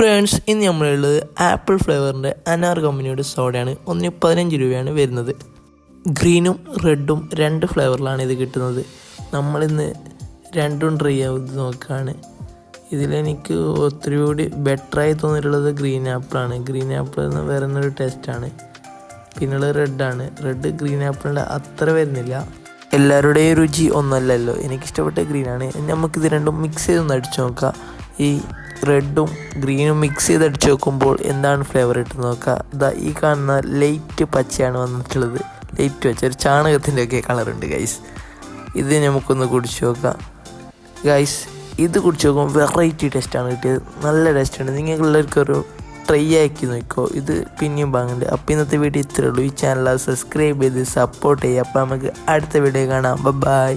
Friends, ഇന്ന് നമ്മളുള്ളത് apple ഫ്ലേവറിൻ്റെ അനാർ കമ്പനിയുടെ സോഡയാണ്. ഒന്നിന് 15 രൂപയാണ് വരുന്നത്. ഗ്രീനും റെഡും 2 ഫ്ലേവറിലാണ് ഇത് കിട്ടുന്നത്. നമ്മളിന്ന് രണ്ടും ട്രൈ ചെയ്ത് നോക്കുകയാണ്. ഇതിലെനിക്ക് ഒത്തിരി കൂടി ബെറ്ററായി തോന്നിയിട്ടുള്ളത് ഗ്രീൻ ആപ്പിളാണ്. ഗ്രീൻ ആപ്പിൾ എന്ന് വരുന്നൊരു ടേസ്റ്റാണ്. പിന്നുള്ളത് റെഡാണ്. റെഡ് ഗ്രീൻ ആപ്പിളിൻ്റെ അത്ര വരുന്നില്ല. എല്ലാവരുടെയും രുചി ഒന്നല്ലല്ലോ. എനിക്കിഷ്ടപ്പെട്ട ഗ്രീനാണ്. നമുക്കിത് രണ്ടും മിക്സ് ചെയ്തൊന്ന് അടിച്ചു നോക്കാം. ഈ റെഡും ഗ്രീനും മിക്സ് ചെയ്ത് അടിച്ച് നോക്കുമ്പോൾ എന്താണ് ഫ്ലേവർ ഇട്ട് നോക്കുക. ഇതാ ഈ കാണുന്ന ലൈറ്റ് പച്ചയാണ് വന്നിട്ടുള്ളത്. ലൈറ്റ് പച്ച, ഒരു ചാണകത്തിൻ്റെ ഒക്കെ കളറുണ്ട് ഗൈസ്. ഇത് നമുക്കൊന്ന് കുടിച്ച് നോക്കാം ഗൈസ്. ഇത് കുടിച്ച് നോക്കുമ്പോൾ വെറൈറ്റി ടേസ്റ്റാണ് കിട്ടിയത്. നല്ല ടേസ്റ്റാണ്. നിങ്ങൾക്കുള്ളവർക്കൊരു ട്രൈ ആക്കി നോക്കിക്കോ. ഇത് പിന്നെയും വാങ്ങുന്നുണ്ട്. അപ്പോൾ ഇന്നത്തെ വീഡിയോ ഇത്രയേ ഉള്ളൂ. ഈ ചാനൽ സബ്സ്ക്രൈബ് ചെയ്ത് സപ്പോർട്ട് ചെയ്യുക. അപ്പോൾ നമുക്ക് അടുത്ത വീഡിയോ കാണാം. ബൈ.